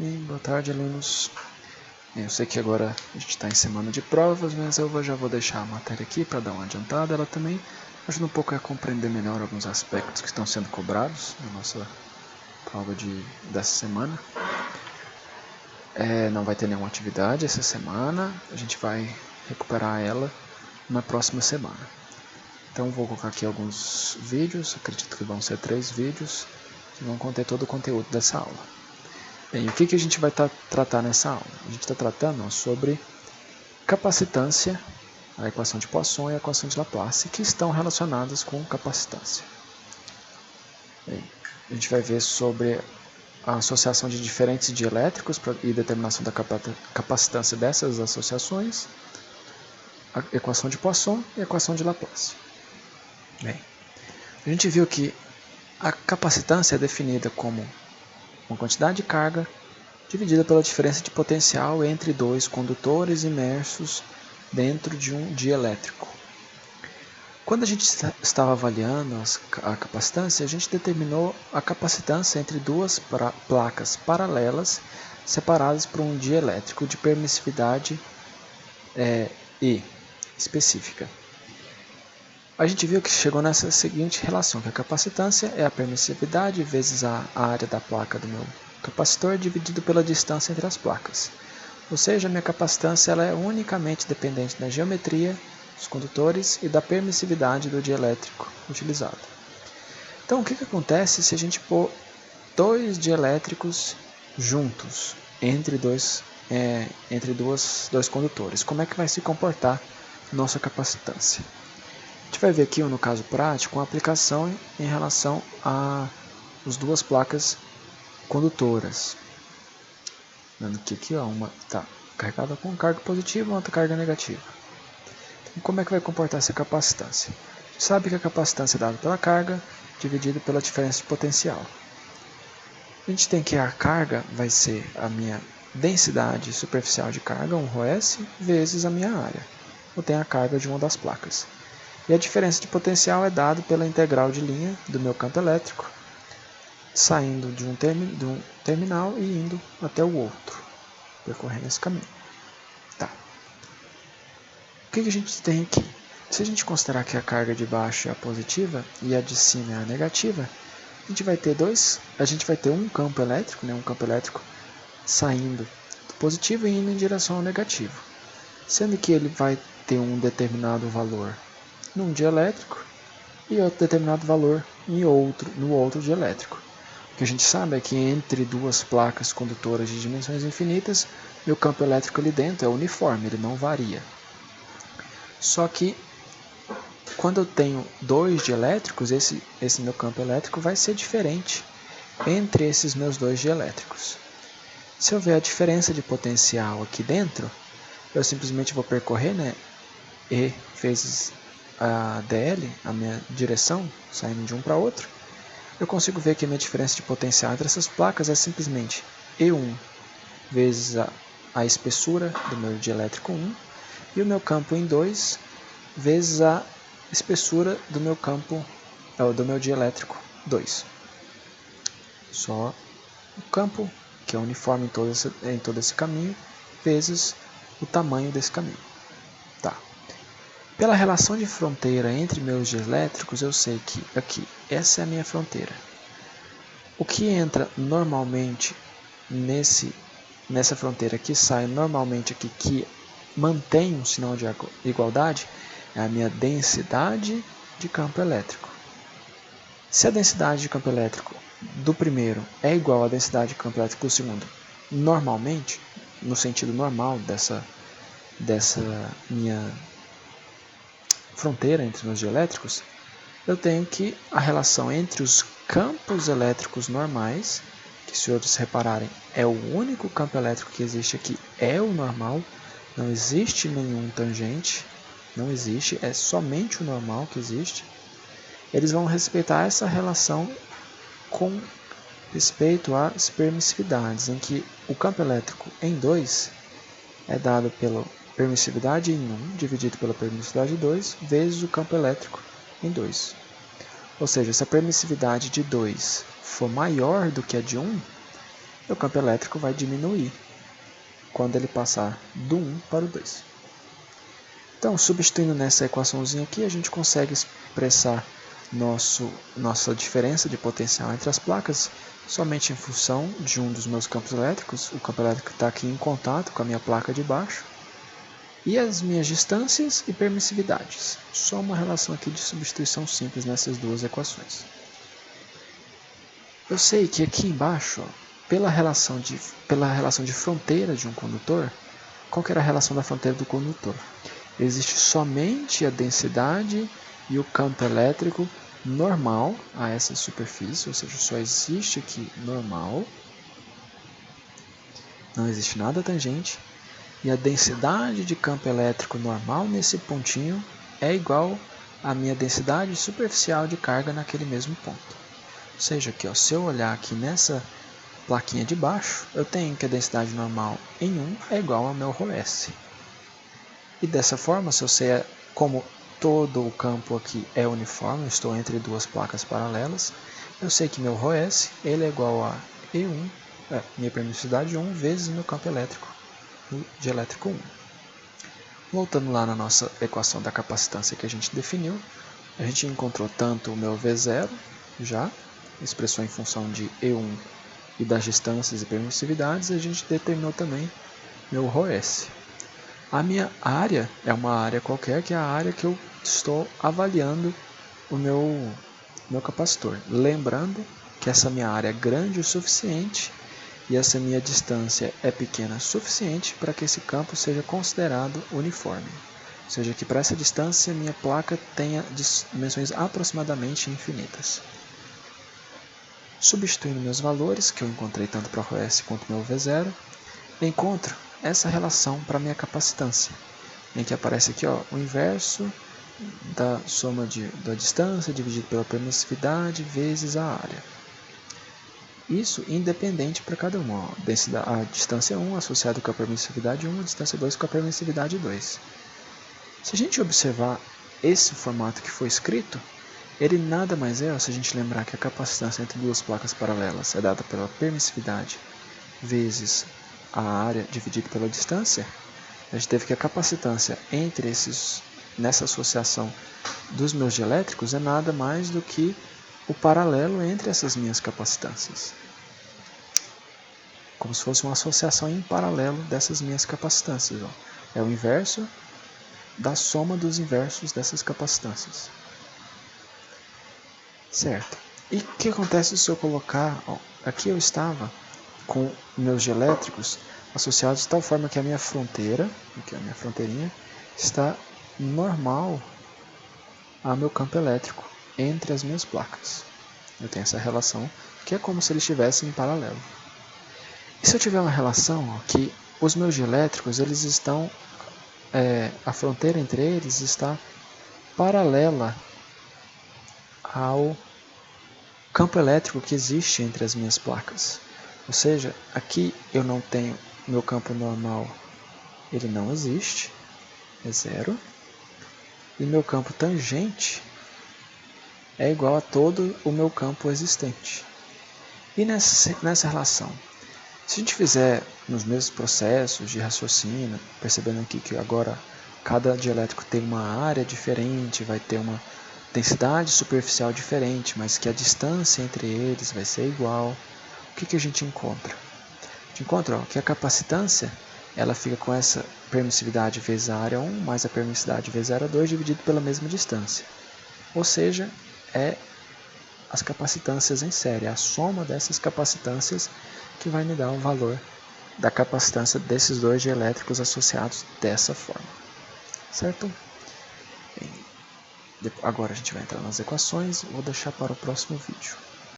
E boa tarde, alunos. Eu sei que agora a gente está em semana de provas, mas eu já vou deixar a matéria aqui para dar uma adiantada. Ela também ajuda um pouco a compreender melhor alguns aspectos que estão sendo cobrados na nossa prova dessa semana. Não vai ter nenhuma atividade essa semana, a gente vai recuperar ela na próxima semana. Então vou colocar aqui alguns vídeos, acredito que vão ser 3 vídeos, que vão conter todo o conteúdo dessa aula. Bem, o que a gente vai tratar nessa aula? A gente está tratando sobre capacitância, a equação de Poisson e a equação de Laplace, que estão relacionadas com capacitância. Bem, a gente vai ver sobre a associação de diferentes dielétricos e determinação da capacitância dessas associações, a equação de Poisson e a equação de Laplace. Bem, a gente viu que a capacitância é definida como uma quantidade de carga dividida pela diferença de potencial entre dois condutores imersos dentro de um dielétrico. Quando a gente estava avaliando a capacitância, a gente determinou a capacitância entre duas placas paralelas separadas por um dielétrico de permissividade E específica. A gente viu que chegou nessa seguinte relação, que a capacitância é a permissividade vezes a área da placa do meu capacitor dividido pela distância entre as placas. Ou seja, a minha capacitância ela é unicamente dependente da geometria dos condutores e da permissividade do dielétrico utilizado. Então, o que acontece se a gente pôr dois dielétricos juntos entre dois condutores? Como é que vai se comportar nossa capacitância? A gente vai ver aqui, no caso prático, uma aplicação em relação às duas placas condutoras. Vendo que aqui uma está carregada com carga positiva e outra carga negativa. Então, como é que vai comportar essa capacitância? A gente sabe que a capacitância é dada pela carga dividida pela diferença de potencial. A gente tem que a carga vai ser a minha densidade superficial de carga, 1ρS, vezes a minha área. Eu tenho a carga de uma das placas. E a diferença de potencial é dada pela integral de linha do meu campo elétrico, saindo de um terminal e indo até o outro, percorrendo esse caminho. Tá. O que a gente tem aqui? Se a gente considerar que a carga de baixo é a positiva e a de cima é a negativa, a gente vai ter um campo elétrico, um campo elétrico saindo do positivo e indo em direção ao negativo, sendo que ele vai ter um determinado valor num dielétrico e outro determinado valor no outro dielétrico. O que a gente sabe é que entre duas placas condutoras de dimensões infinitas, meu campo elétrico ali dentro é uniforme, ele não varia. Só que quando eu tenho dois dielétricos, esse meu campo elétrico vai ser diferente entre esses meus dois dielétricos. Se eu ver a diferença de potencial aqui dentro, eu simplesmente vou percorrer E vezes a dl, a minha direção, saindo de um para outro. Eu consigo ver que a minha diferença de potencial entre essas placas é simplesmente E1 vezes a espessura do meu dielétrico 1 e o meu campo em 2 vezes a espessura do meu dielétrico 2. Só o campo, que é uniforme em todo esse caminho, vezes o tamanho desse caminho. Tá. Pela relação de fronteira entre meus dielétricos, eu sei que aqui, essa é a minha fronteira. O que entra normalmente nessa fronteira que sai normalmente aqui, que mantém um sinal de igualdade, é a minha densidade de campo elétrico. Se a densidade de campo elétrico do primeiro é igual à densidade de campo elétrico do segundo, normalmente, no sentido normal dessa minha fronteira entre meus dielétricos, eu tenho que a relação entre os campos elétricos normais, que se vocês repararem é o único campo elétrico que existe aqui, é o normal, não existe nenhum tangente, não existe, é somente o normal que existe. Eles vão respeitar essa relação com respeito às permissividades, em que o campo elétrico em 2 é dado pela permissividade em 1 dividido pela permissividade de 2 vezes o campo elétrico em 2. Ou seja, se a permissividade de 2 for maior do que a de 1, meu campo elétrico vai diminuir quando ele passar do 1 para o 2. Então, substituindo nessa equaçãozinha aqui, a gente consegue expressar nossa diferença de potencial entre as placas somente em função de um dos meus campos elétricos. O campo elétrico está aqui em contato com a minha placa de baixo. E as minhas distâncias e permissividades. Só uma relação aqui de substituição simples nessas duas equações. Eu sei que aqui embaixo, ó, pela relação de fronteira de um condutor, qual que era a relação da fronteira do condutor? Existe somente a densidade e o campo elétrico normal a essa superfície, ou seja, só existe aqui normal, não existe nada tangente, e a densidade de campo elétrico normal nesse pontinho é igual à minha densidade superficial de carga naquele mesmo ponto. Ou seja, aqui, ó, se eu olhar aqui nessa plaquinha de baixo, eu tenho que a densidade normal em 1 é igual ao meu ρS. E dessa forma, se eu sei como todo o campo aqui é uniforme, eu estou entre duas placas paralelas, eu sei que meu ρS ele é igual a E1, minha permissividade 1 vezes meu campo elétrico, de elétrico 1. Voltando lá na nossa equação da capacitância que a gente definiu, a gente encontrou tanto o meu V0, já expressou em função de E1 e das distâncias e permissividades, a gente determinou também meu ρS. A minha área é uma área qualquer, que é a área que eu estou avaliando o meu capacitor. Lembrando que essa minha área é grande o suficiente e essa minha distância é pequena o suficiente para que esse campo seja considerado uniforme. Ou seja, que para essa distância minha placa tenha dimensões aproximadamente infinitas. Substituindo meus valores, que eu encontrei tanto para o ρS quanto meu V0, encontro essa relação para minha capacitância, em que aparece aqui, ó, o inverso da soma da distância dividido pela permissividade vezes a área. Isso independente para cada uma. Ó. A distância 1 associada com a permissividade 1, a distância 2 com a permissividade 2. Se a gente observar esse formato que foi escrito, ele nada mais é, ó, se a gente lembrar que a capacitância entre duas placas paralelas é dada pela permissividade vezes a área dividido pela distância, a gente teve que a capacitância nessa associação dos meus dielétricos é nada mais do que o paralelo entre essas minhas capacitâncias. Como se fosse uma associação em paralelo dessas minhas capacitâncias. Ó. É o inverso da soma dos inversos dessas capacitâncias. Certo. E o que acontece se eu colocar... Ó, aqui eu estava com meus dielétricos associados de tal forma que a minha fronteira, aqui a minha fronteirinha, está normal ao meu campo elétrico entre as minhas placas. Eu tenho essa relação que é como se eles estivessem em paralelo. E se eu tiver uma relação ó, que os meus dielétricos eles estão, a fronteira entre eles está paralela ao campo elétrico que existe entre as minhas placas. Ou seja, aqui eu não tenho meu campo normal, ele não existe, é zero. E meu campo tangente é igual a todo o meu campo existente. E nessa relação, se a gente fizer nos mesmos processos de raciocínio, percebendo aqui que agora cada dielétrico tem uma área diferente, vai ter uma densidade superficial diferente, mas que a distância entre eles vai ser igual, o que a gente encontra? A gente encontra que a capacitância ela fica com essa permissividade vezes a área 1 mais a permissividade vezes a área 2 dividido pela mesma distância. Ou seja, é as capacitâncias em série, a soma dessas capacitâncias que vai me dar o valor da capacitância desses dois dielétricos associados dessa forma. Certo? Bem, agora a gente vai entrar nas equações, vou deixar para o próximo vídeo.